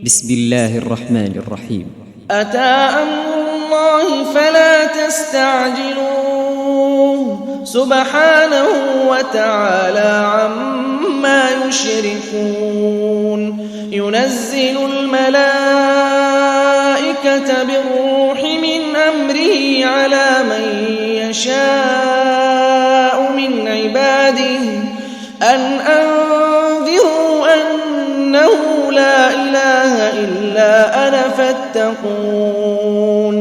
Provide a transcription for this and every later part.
بسم الله الرحمن الرحيم. أتى أمر الله فلا تستعجلوه سبحانه وتعالى عما يشركون. ينزل الملائكة بالروح من أمره على من يشاء من عباده أن أنذروا أنه لا إله إلا أنا فاتقون.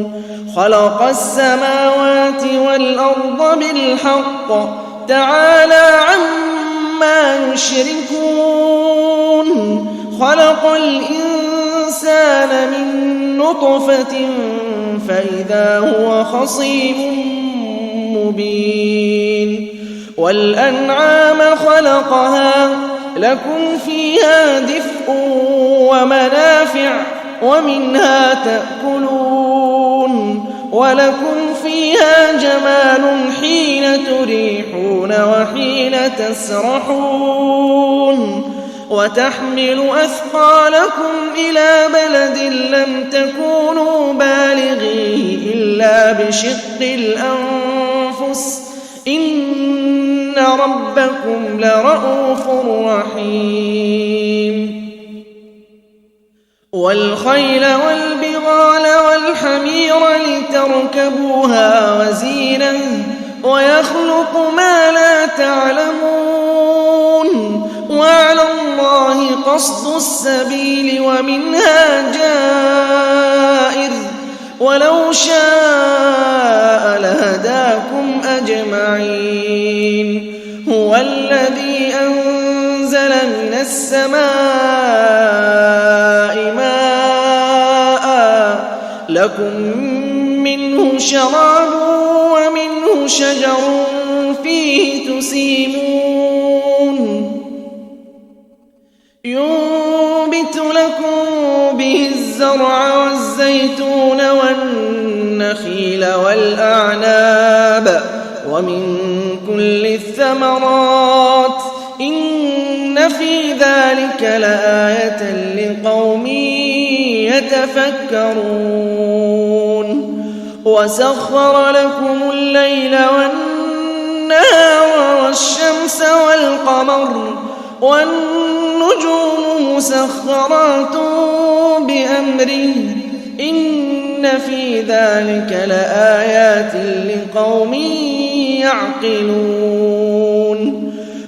خلق السماوات والأرض بالحق تعالى عما يشركون. خلق الإنسان من نطفة فإذا هو خصيم مبين. والأنعام خلقها لكم فيها دفء ومنافع ومنها تأكلون ولكم فيها جمال حين تريحون وحين تسرحون. وتحمل أثقالكم إلى بلد لم تكونوا بالغيه إلا بشق الأنفس إن ربكم لرءوف رحيم. والخيل والبغال والحمير لتركبوها وزينة ويخلق ما لا تعلمون. وعلى الله قصد السبيل ومنها جائر ولو شاء لهداكم أجمعين. هو الذي أنزل من السماء ماء لكم منه شراب ومنه شجر فيه تسيمون. ينبت لكم به الزرع والزيتون والنخيل والأعناب ومن كل الثمرات إن في ذلك لآية لقوم يتفكرون. وسخر لكم الليل والنهار والشمس والقمر والنجوم مسخرات بأمره إن في ذلك لآيات لقوم يعقلون.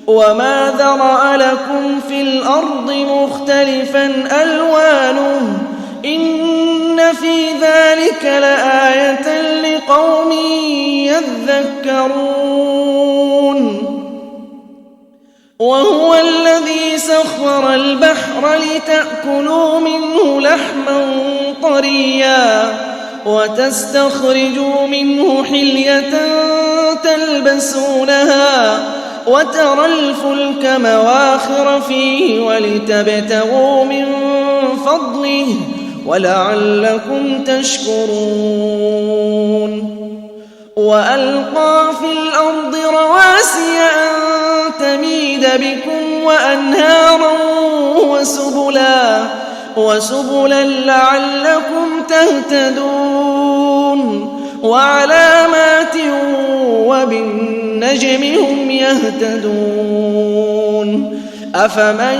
وما ذرأ لكم في الأرض مختلفا ألوانه إن في ذلك لآية لقوم يذكرون. وهو الذي سخر البحر لتأكلوا منه لحما طريا وتستخرجوا منه حلية تلبسونها وترى الفلك مواخر فيه ولتبتغوا من فضله ولعلكم تشكرون. وألقى في الأرض رواسي أن تميد بكم وأنهارا وسبلا لعلكم تهتدون. وعلامات وبالنجم هم يهتدون. أفمن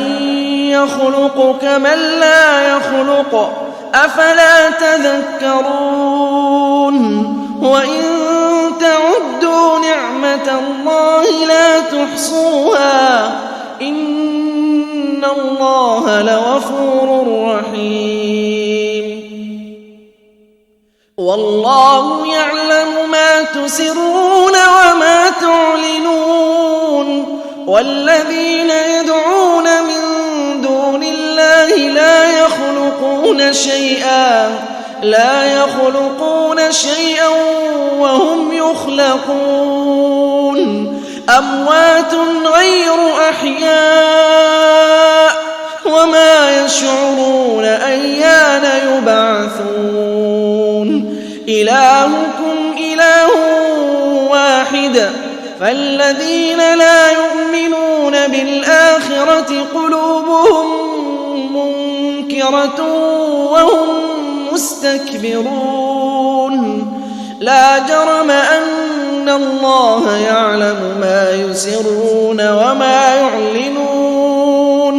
يخلق كمن لا يخلق أفلا تذكرون. وإن تعدوا نعمة الله لا تحصوها إن الله لغفور رحيم. والله يعلم ما تسرون وما تعلنون. والذين يدعون من دون الله لا يخلقون شيئا وهم يخلقون. أموات غير أحياء وما يشعرون أيان يبعثون. إلهكم إله واحد فالذين لا يؤمنون بالآخرة قلوبهم منكرة سيرة وهم مستكبرون لا جرم أن الله يعلم ما يسرون وما يعلنون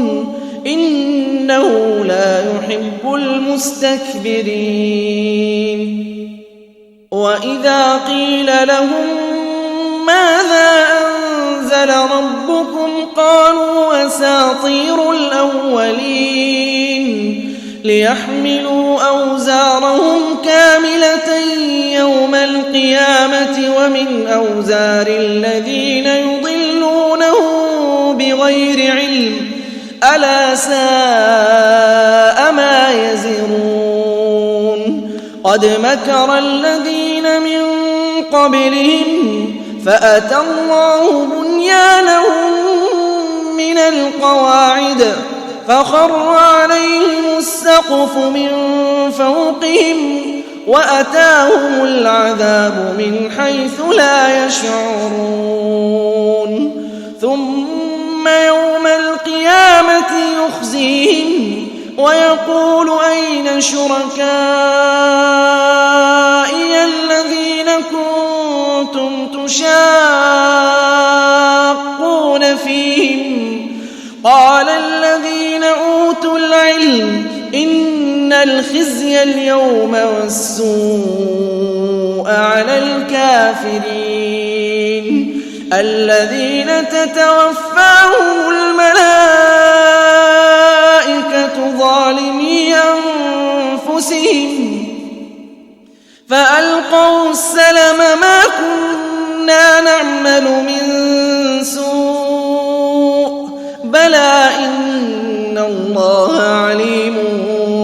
إنه لا يحب المستكبرين وإذا قيل لهم ماذا أنزل ربكم قالوا أساطير الأولين ليحملوا أوزارهم كاملة يوم القيامة ومن أوزار الذين يضلونهم بغير علم ألا ساء ما يزرون قد مكر الذين من قبلهم فأتى الله بنيانهم من القواعد فخر عليهم السقف من فوقهم وأتاهم العذاب من حيث لا يشعرون ثم يوم القيامة يخزيهم ويقول أين شركائي الذين كنتم تشاقون فيهم قال الذين أوتوا العلم إن الخزي اليوم والسوء على الكافرين الذين تتوفاهم الملائكة ظالمي أنفسهم فألقوا السلم ما كنا نعمل من سوء بلى إن الله عليم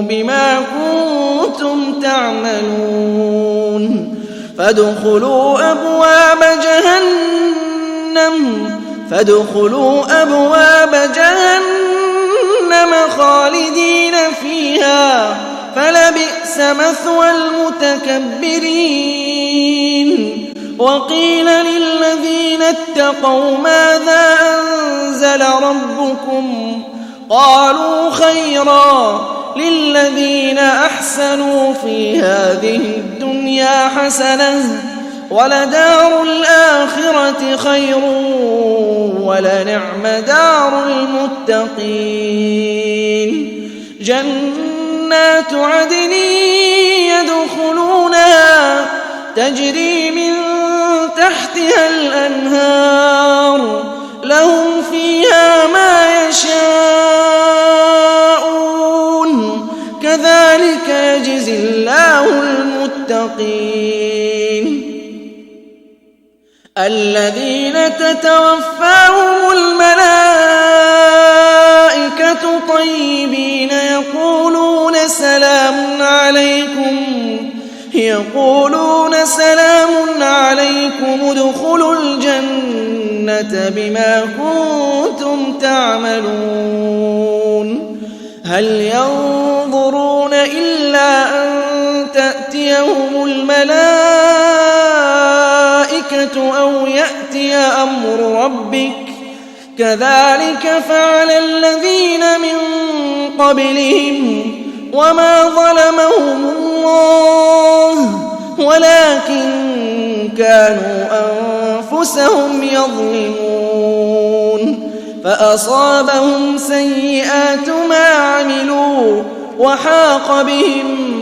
بما كنتم تعملون فادخلوا أبواب جهنم خالدين فيها فلبئس مثوى المتكبرين وقيل للذين اتقوا ماذا أنزل ربكم قالوا خيرا للذين أحسنوا في هذه الدنيا حسنة ولدار الآخرة خير ولنعم دار المتقين جنات عدن يدخلونها تجري من تحتها الأنهار لهم فيها ما يشاءون كذلك يجزي الله المتقين الذين تتوفاهم الملائكة طيبين يقولون سلام عليكم ادخلوا الجنة بما كنتم تعملون هل ينظرون إلا أن تأتيهم الملائكة أو يأتي أمر ربك كذلك فعل الذين من قبلهم وما ظلمهم الله ولكن كانوا أنفسهم يظلمون فأصابهم سيئات ما عملوا وحاق بهم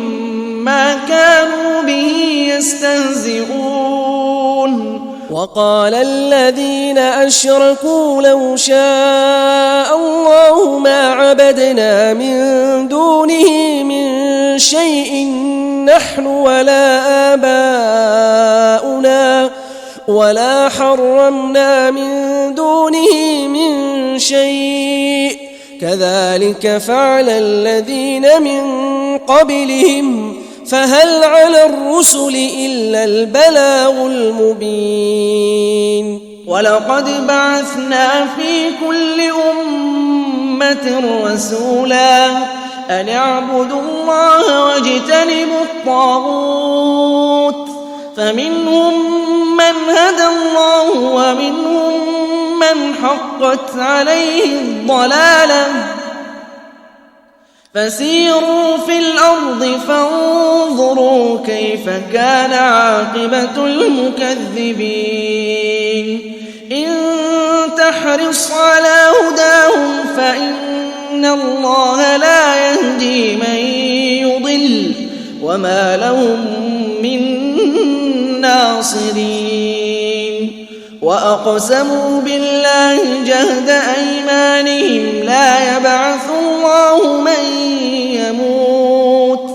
ما كانوا به يستهزئون وقال الذين أشركوا لو شاء الله ما عبدنا من دونه من شيء نحن ولا آباؤنا ولا حرمنا من دونه من شيء كذلك فعل الذين من قبلهم فهل على الرسل إلا البلاغ المبين ولقد بعثنا في كل أمة رسولا أن اعبدوا الله واجتنبوا الطاغوت فمنهم من هدى الله ومنهم من حقت عليه الضلالة فسيروا في الأرض فانظروا كيف كان عاقبة المكذبين إن تحرص على هداهم فإن الله لا يهدي من يضل وما لهم من ناصرين وأقسموا بالله جهد أيمانهم لا يبعث الله من يموت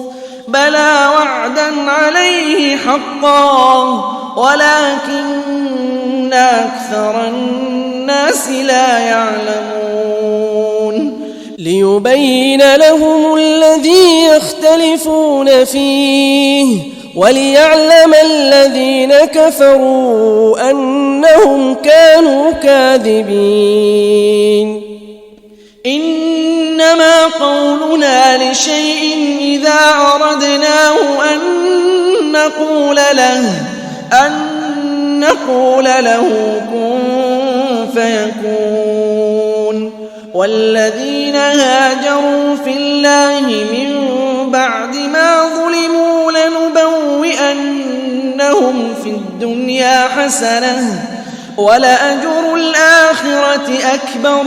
بلى وعدا عليه حقا ولكن أكثر الناس لا يعلمون ليبين لهم الذي يختلفون فيه وليعلم الذين كفروا أنهم كانوا كاذبين إنما قولنا لشيء إذا أردناه أن نقول له كن فيكون والذين هاجروا في الله من بعد ما ظلموا لنبوئنهم في الدنيا حسنة ولأجر الآخرة أكبر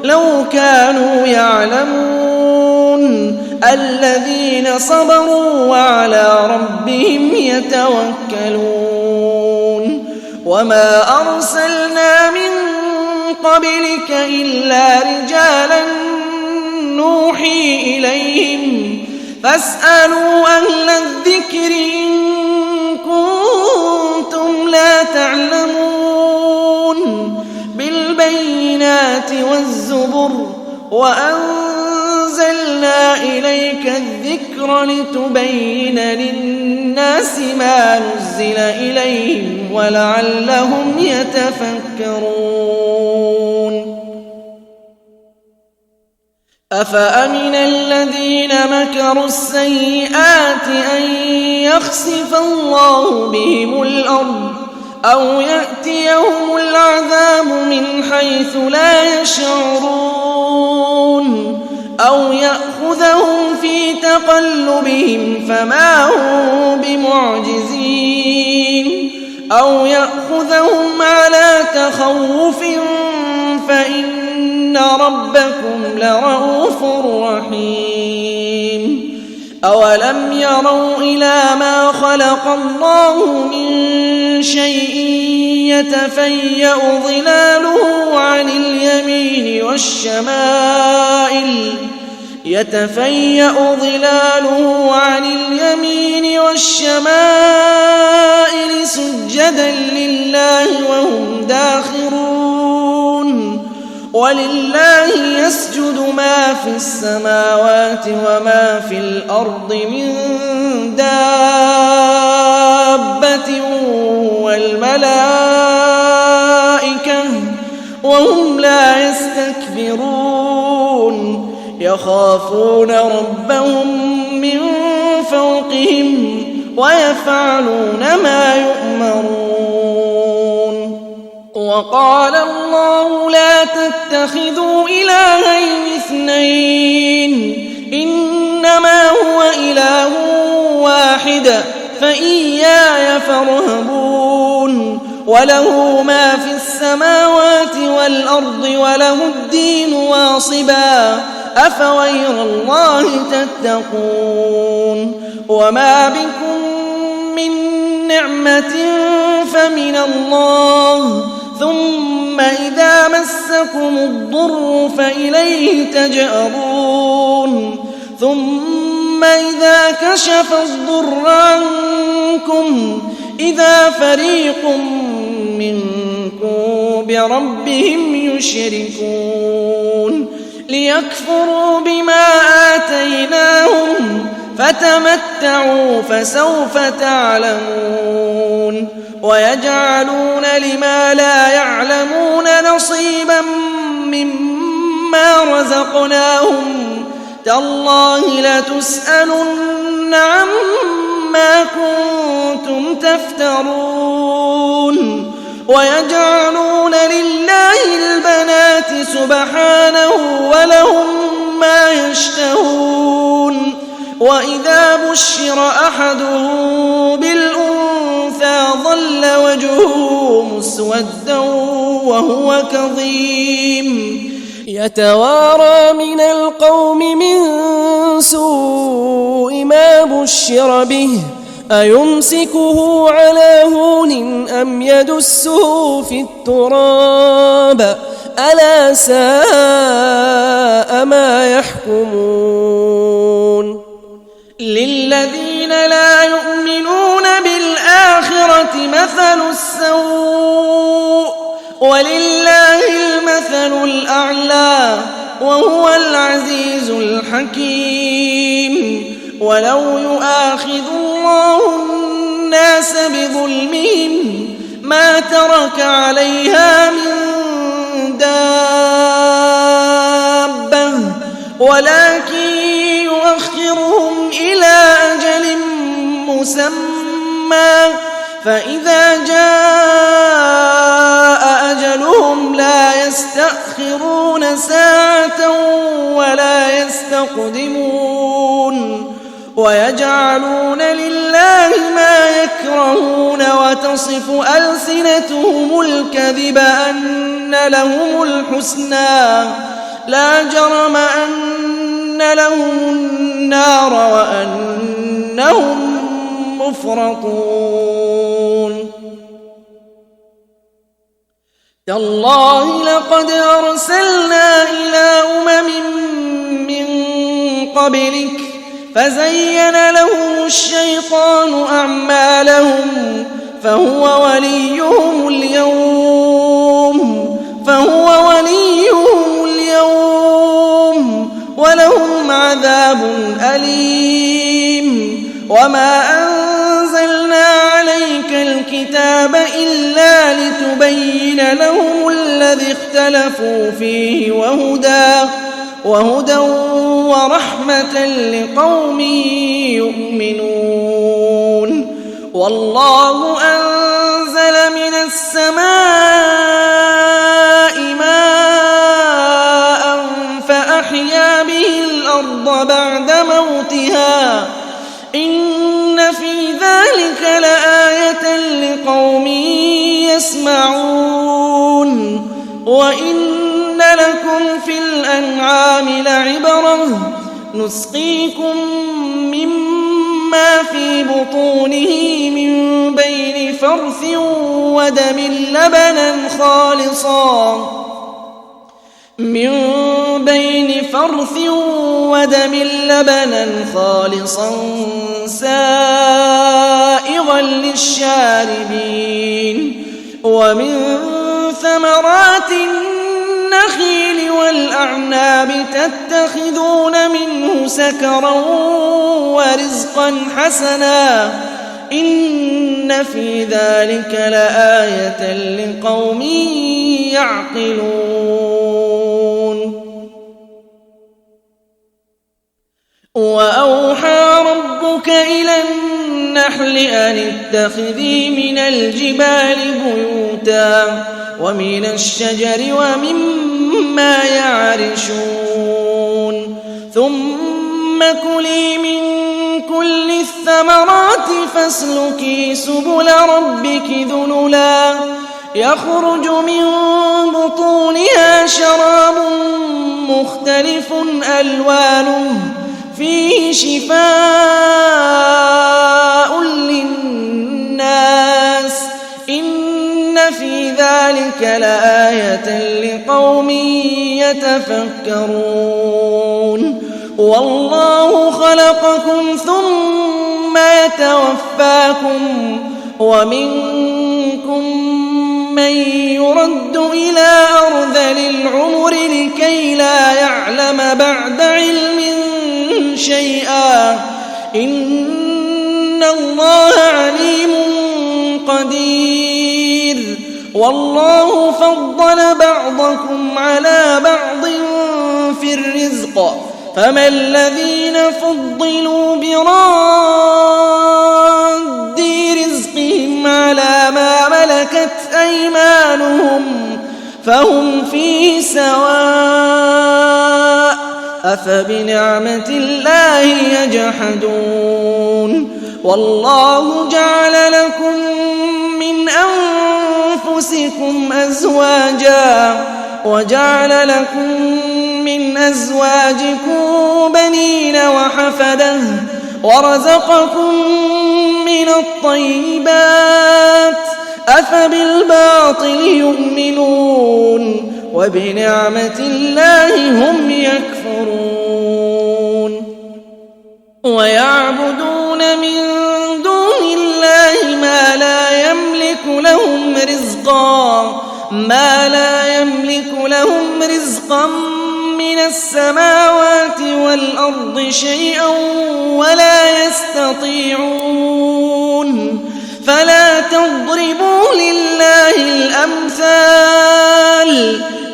لو كانوا يعلمون الذين صبروا وعلى ربهم يتوكلون وما أرسلنا من قبلك إلا رجالا نوحي إليهم فاسألوا أهل الذكر إن كنتم لا تعلمون بالبينات والزبر وأنزلنا إليك الذكر لتبين للناس ما نزل إليهم ولعلهم يتفكرون أفأمن الذين مكروا السيئات أن يخسف الله بهم الأرض أو يأتيهم العذاب من حيث لا يشعرون أو يأخذهم في تقلبهم فما هم بمعجزين أو يأخذهم على تخوف فإن ربكم لرؤوف رحيم أولم يروا إلى ما خلق الله من شيء يتفيأ ظلاله عن اليمين والشمائل سجدا لله وهم داخرون ولله يسجد ما في السماوات وما في الأرض من دابة والملائكة وهم لا يستكبرون يخافون ربهم من فوقهم ويفعلون ما يؤمرون وقال الله لا تتخذوا إلهين اثنين إنما هو إله واحد فإياي فارهبون وله ما في السماوات والأرض وله الدين واصبا أفغير الله تتقون وما بكم من نعمة فمن الله ثم إذا مسكم الضر فإليه تجأرون ثم إذا كشف الضر عنكم إذا فريق منكم بربهم يشركون ليكفروا بما آتيناهم فتمتعوا فسوف تعلمون ويجعلون لما لا يعلمون نصيبا مما رزقناهم تالله لتسألن عما كنتم تفترون ويجعلون لله البنات سبحانه ولهم ما يشتهون وإذا بشر أحدهم بالأنثى ظل وجهه مسودا وهو كظيم يتوارى من القوم من سوء ما بشر به أيمسكه على هون أم يدسه في التراب ألا ساء ما يحكمون للذين لا يؤمنون بالآخرة مثل السوء ولله المثل الأعلى وهو العزيز الحكيم ولو يؤاخذ الله الناس بظلمهم ما ترك عليها من دابة ولكن يؤخرهم إلى أجل مسمى فإذا جاء أجلهم لا يستأخرون ساعة ولا يستقدمون ويجعلون لله ما يكرهون وتصف ألسنتهم الكذب أن لهم الحسنى لا جرم أن لهم النار وأنهم مفرطون تالله لقد أرسلنا إلى من قبلك فزين لهم الشيطان أعمالهم فهو وليهم اليوم ولهم عذاب أليم وما أنزلنا عليك الكتاب إلا لتبين لهم الذي اختلفوا فيه وهدى ورحمة لقوم يؤمنون والله أنزل من السماء ماء فأحيا به الأرض بعد موتها إن في ذلك لآية لقوم يسمعون وإن لكم في الأنعام لعبرة نسقيكم مما في بطونه من بين فرث ودم لبنا خالصا سائغا للشاربين ومن ثمرات النخيل والأعناب تتخذون منه سكرا ورزقا حسنا إن في ذلك لآية لقوم يعقلون وأوحى ربك إلى النحل أن اتخذي من الجبال بيوتا ومن الشجر ومما يعرشون ثم كلي من كل الثمرات فاسلكي سبل ربك ذللا يخرج من بطونها شراب مختلف ألوانه فيه شفاء للناس إن في ذلك لآية لقوم يتفكرون والله خلقكم ثم يتوفاكم ومنكم من يرد إلى أرذل العمر لكي لا يعلم بعد علم شيئا إن الله عليم قدير والله فضل بعضكم على بعض في الرزق فما الذين فضلوا براد رزقهم على ما ملكت أيمانهم فهم فيه سواء أفبنعمة الله يجحدون والله جعل لكم من أنفسكم أزواجا وجعل لكم من أزواجكم بنين وحفدة ورزقكم من الطيبات أفبالباطل يؤمنون وبنعمة الله هم يكفرون ويعبدون من دون الله ما لا يملك لهم رزقا من السماوات والأرض شيئا ولا يستطيعون فلا تضربوا لله الأمثال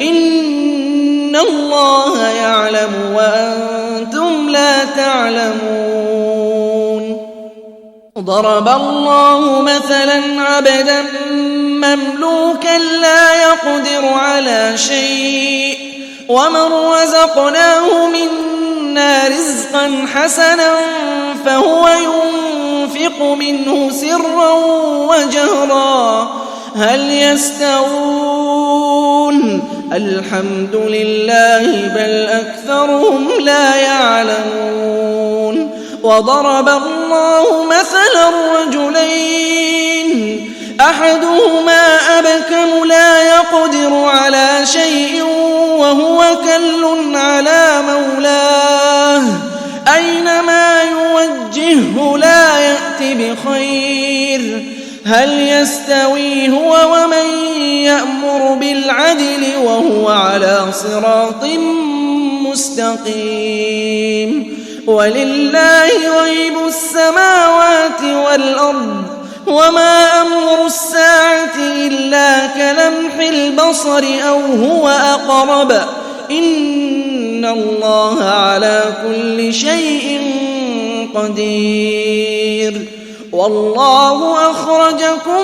إن الله يعلم وأنتم لا تعلمون ضرب الله مثلا عبدا مملوكا لا يقدر على شيء ومن رزقناه منا رزقا حسنا فهو ينفق منه سرا وجهرا هل يستوون الحمد لله بل أكثرهم لا يعلمون وضرب الله مثلا رجلين أحدهما أبكم لا يقدر على شيء وهو كل على مولاه أينما يوجهه لا يأت بخير هل يستوي هو ومن يأمر بالعدل وهو على صراط مستقيم ولله غيب السماوات والأرض وما أمر الساعة إلا كلمح البصر أو هو أقرب إن الله على كل شيء قدير والله أخرجكم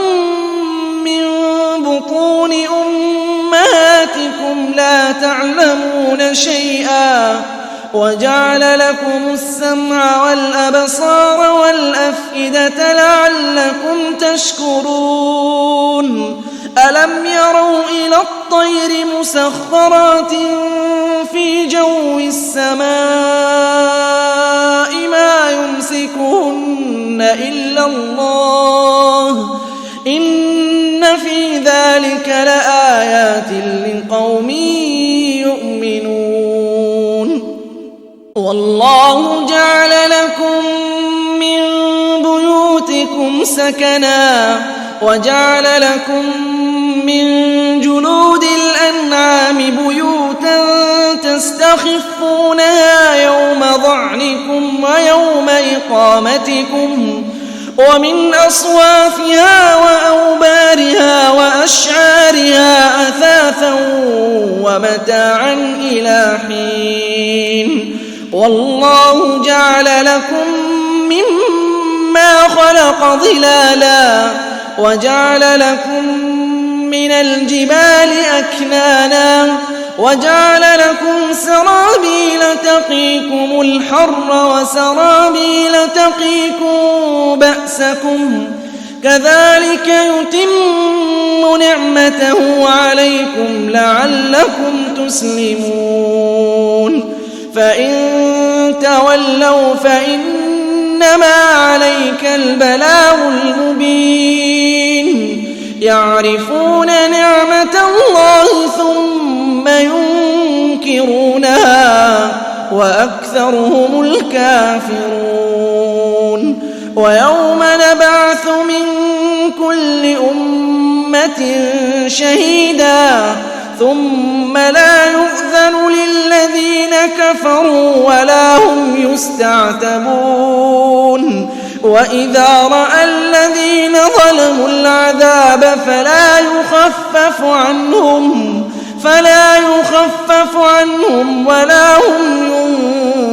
من بطون أمهاتكم لا تعلمون شيئا وجعل لكم السمع والأبصار والأفئدة لعلكم تشكرون ألم يروا إلى الطير مسخرات في جو السماء ما يمسكهن إلا الله إن في ذلك لآيات لقوم يؤمنون والله جعل لكم من بيوتكم سكنا وجعل لكم من جلود الأنعام بيوتا تستخفونها يوم ظعنكم ويوم إقامتكم ومن أصوافها وأوبارها وأشعارها أثاثا ومتاعا إلى حين والله جعل لكم مما خلق ظلالا وجعل لكم من الجبال أكنانا وجعل لكم سرابيل تقيكم الحر وسرابيل تقيكم بأسكم كذلك يتم نعمته عليكم لعلكم تسلمون فإن تولوا فإنما عليك البلاغ المبين يعرفون نعمة الله ثم ينكرونها وأكثرهم الكافرون ويوم نبعث من كل أمة شهيدا ثم لا يؤذن للذين كفروا ولا هم يستعتبون وإذا رأى الذين ظلموا العذاب فلا يخفف عنهم ولا هم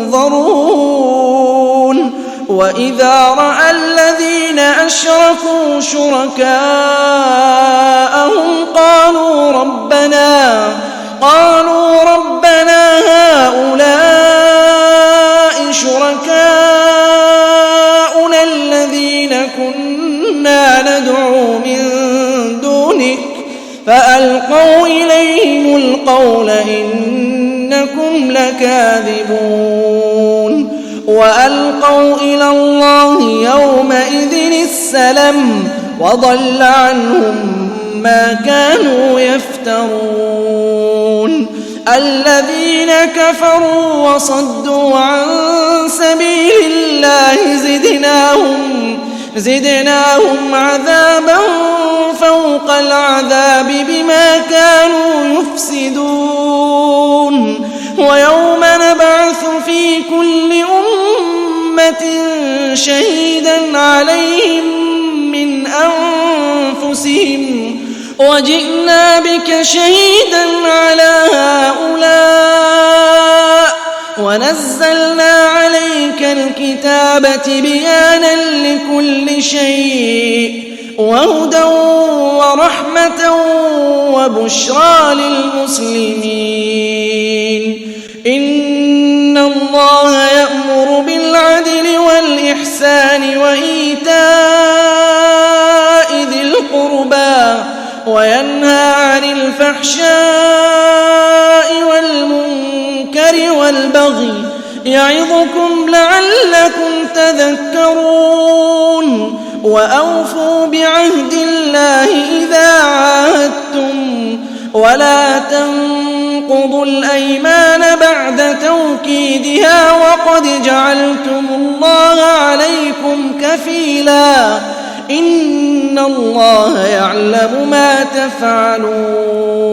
ينظرون وإذا رأى الذين أشركوا شركاءهم قالوا ربنا هؤلاء شركاؤنا الذين كنا ندعو من دونك فألقوا إليهم القول إنكم لكاذبون وألقوا إلى الله يومئذ السلم وضل عنهم ما كانوا يفترون الذين كفروا وصدوا عن سبيل الله زدناهم عذابا فوق العذاب بما كانوا يفسدون ويوم نبعث في كل أمة شهيدا عليهم من أنفسهم وجئنا بك شهيدا على هؤلاء ونزلنا عليك الكتاب تبيانا لكل شيء وهدى ورحمة وبشرى للمسلمين إن الله يأمر بالعدل والإحسان وإيتاء ذي القربى وينهى عن الفحشاء والمنكر والبغي يعظكم لعلكم تذكرون وأوفوا بعهد الله إذا عاهدتم ولا تنقضوا الأيمان بعد توكيدها وقد جعلتم الله عليكم كفيلا إن الله يعلم ما تفعلون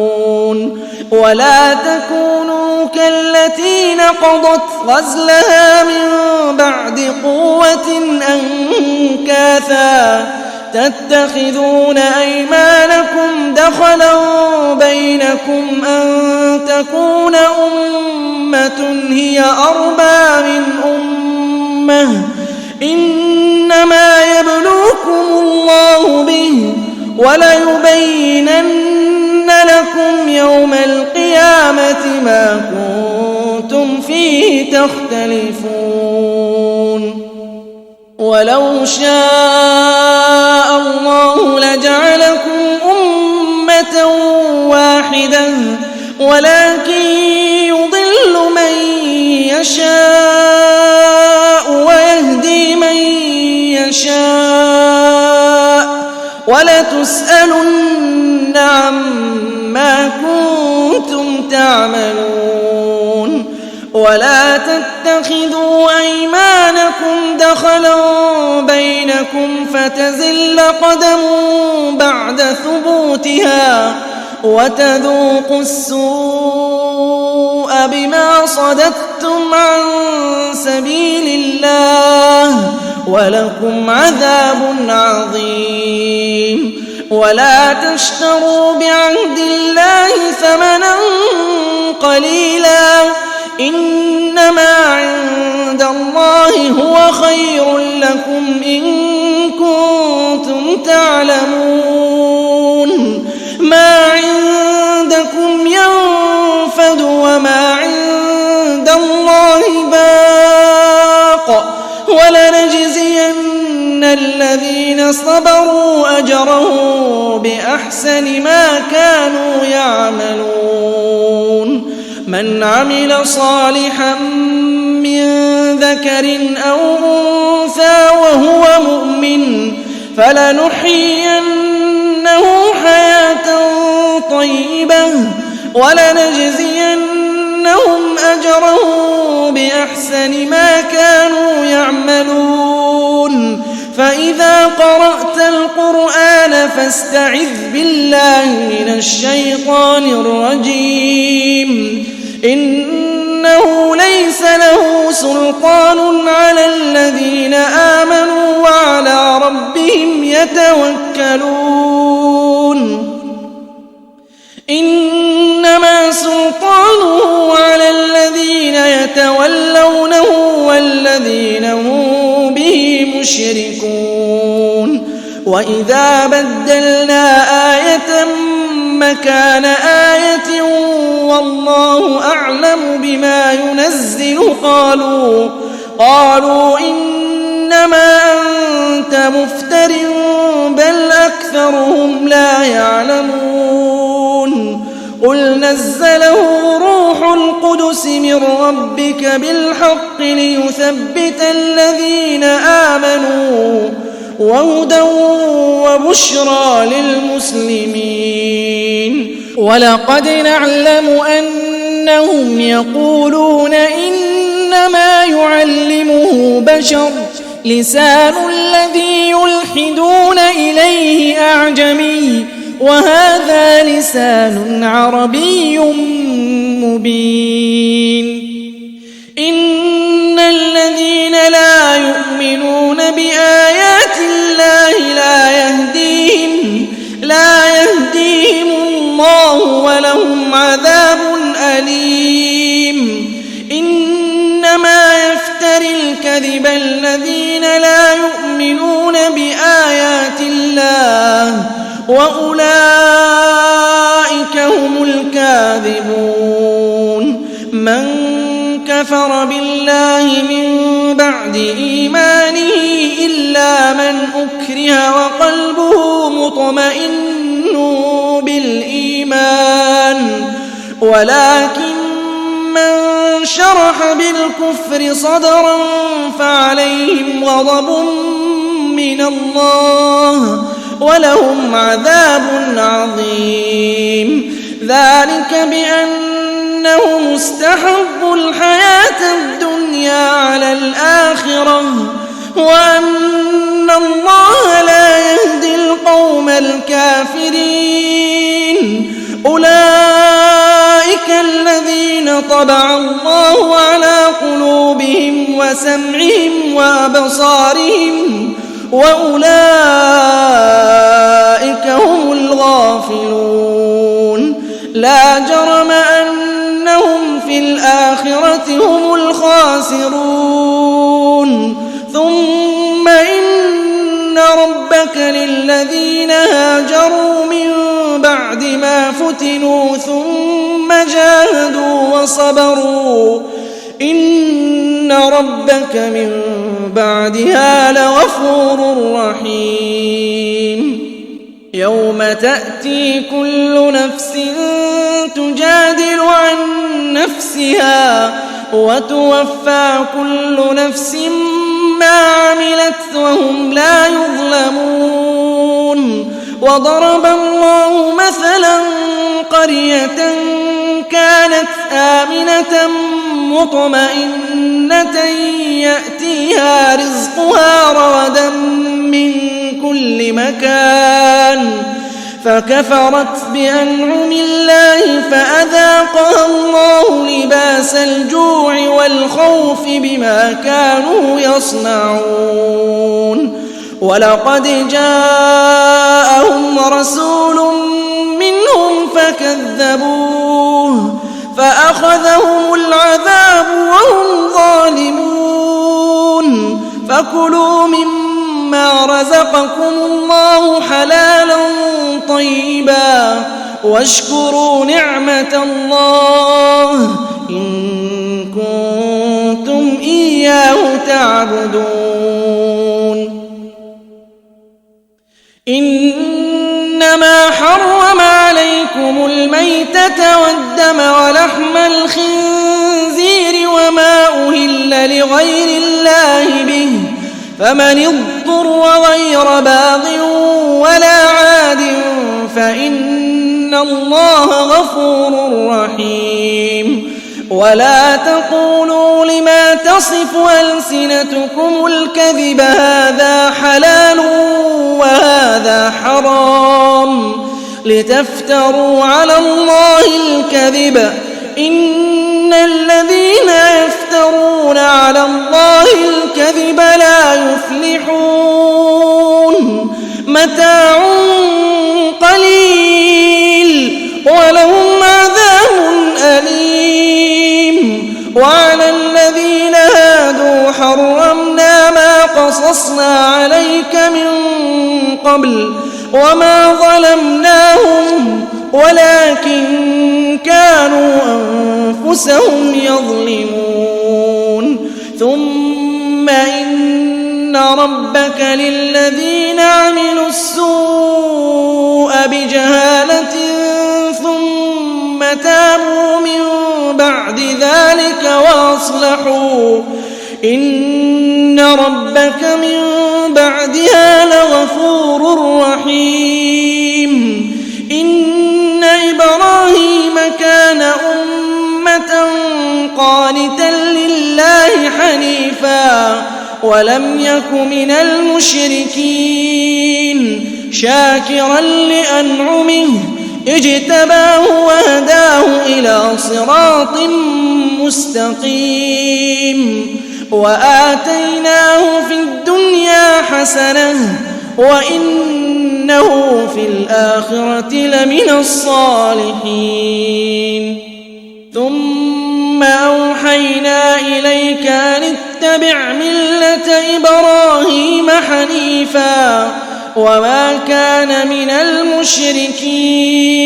ولا تكونوا كالتي نقضت غزلها من بعد قوة أنكاثا تتخذون أيمانكم دخلا بينكم أن تكون أمة هي أربى من أمة إنما يبلوكم الله به وليبينن لكم يوم القيامة ما كنتم فيه تختلفون ولو شاء الله لجعلكم أمة واحدة ولكن يضل من يشاء ويهدي من يشاء ولتسألن عما كنتم تعملون ولا تتخذوا أيمانكم دخلا بينكم فتزل قدم بعد ثبوتها وتذوقوا السوء بما صددتم عن سبيل الله ولكم عذاب عظيم ولا تشتروا بعهد الله ثمنا قليلا إنما عند الله هو خير لكم إن كنتم تعلمون ما عندكم ينفد وما عند الله باق ولنجزين الذين صبروا أجرهم بأحسن ما كانوا يعملون من عمل صالحا من ذكر أو أنثى وهو مؤمن فلنحيينه حياة طيبة ولنجزينهم أجرهم بأحسن ما كانوا يعملون فإذا قرأت القرآن فاستعذ بالله من الشيطان الرجيم إنه ليس له سلطان على الذين آمنوا وعلى ربهم يتوكلون إنما سلطانه على الذين يتولونه والذين هم به يشركون وإذا بدلنا آية مكان آية والله أعلم بما ينزل قالوا إنما أنت مفتر بل أكثرهم لا يعلمون قل نزله روح القدس من ربك بالحق ليثبت الذين آمنوا وهدى وبشرى للمسلمين ولقد نعلم أنهم يقولون إنما يعلمه بشر لسان الذي يلحدون إليه أعجمي وهذا لسان عربي مبين إن الذين لا يؤمنون بآيات الله لا يهديهم الله ولهم عذاب أليم إنما يفتري الكذب الذين لا يؤمنون بآيات الله وأولئك هم الكاذبون من كفر بالله من بعد إيمانه إلا من أكره وقلبه مطمئن بالإيمان ولكن من شرح بالكفر صدرا فعليهم غضب من الله ولهم عذاب عظيم ذلك بأنهم استحبوا الحياة الدنيا على الآخرة وأن الله لا يهدي القوم الكافرين أولئك الذين طبع الله على قلوبهم وسمعهم وأبصارهم وأولئك هم الغافلون لا جرم أنهم في الآخرة هم الخاسرون ثم إن ربك للذين هاجروا من بعد ما فتنوا ثم جاهدوا وصبروا إن ربك من بعدها لغفور رحيم يوم تأتي كل نفس تجادل عن نفسها وتوفى كل نفس ما عملت وهم لا يظلمون وضرب الله مثلا قرية كانت آمنة مطمئنة يأتيها رزقها رغدا من كل مكان فكفرت بأنعم الله فأذاقها الله لباس الجوع والخوف بما كانوا يصنعون ولقد جاءهم رسول منهم فكذبوه فأخذهم العذاب وهم ظالمون فكلوا مما رزقكم الله حلالا طيبا واشكروا نعمة الله إن كنتم إياه تعبدون إنما حرم عليكم الميتة والدم ولحم الخنزير وما أهل لغير الله به فمن اضطر غير باغ ولا عاد فإن الله غفور رحيم ولا تقولوا لما تصف ألسنتكم الكذب هذا حلال وهذا حرام لتفتروا على الله الكذب إن الذين يفترون على الله الكذب لا يفلحون متاع قليل ولهم عذاب أليم وعلى الذين هادوا حرمنا ما قصصنا عليك من قبل وما ظلمناهم ولكن كانوا أنفسهم يظلمون ثم إن ربك للذين عملوا السوء بجهالة ثم تابوا من بعد ذلك وأصلحوا إن ربك من بعدها لغفور رحيم إن إبراهيم كان أمة قانتا لله حنيفا ولم يك من المشركين شاكرا لأنعمه اجتباه وهداه إلى صراط مستقيم وآتيناه في الدنيا حسنة وإنه في الآخرة لمن الصالحين ثم أوحينا إليك أن اتبع ملة إبراهيم حنيفا وما كان من المشركين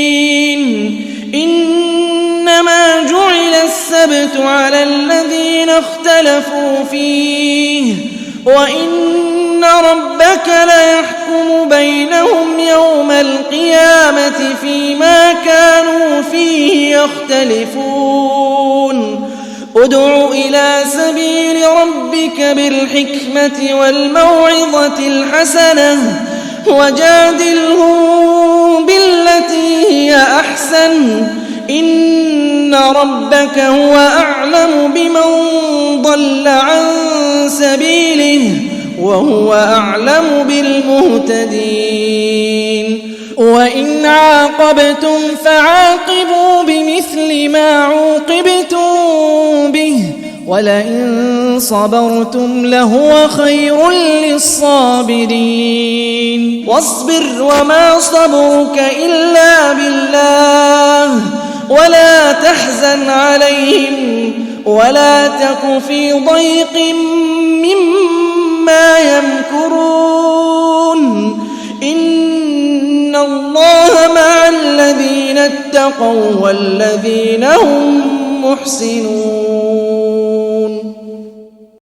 إنما جعل السبت على الذين اختلفوا فيه وإن ربك ليحكم بينهم يوم القيامة فيما كانوا فيه يختلفون ادع إلى سبيل ربك بالحكمة والموعظة الحسنة وجادلهم بالتي هي أحسن إن ربك هو أعلم بمن ضل عن سبيله وهو أعلم بالمهتدين وإن عاقبتم فعاقبوا بمثل ما عوقبتم به ولئن صبرتم لهو خير للصابرين واصبر وما صبرك إلا بالله ولا تحزن عليهم ولا تك في ضيق مما يمكرون إن الله مع الذين اتقوا والذين هم محسنون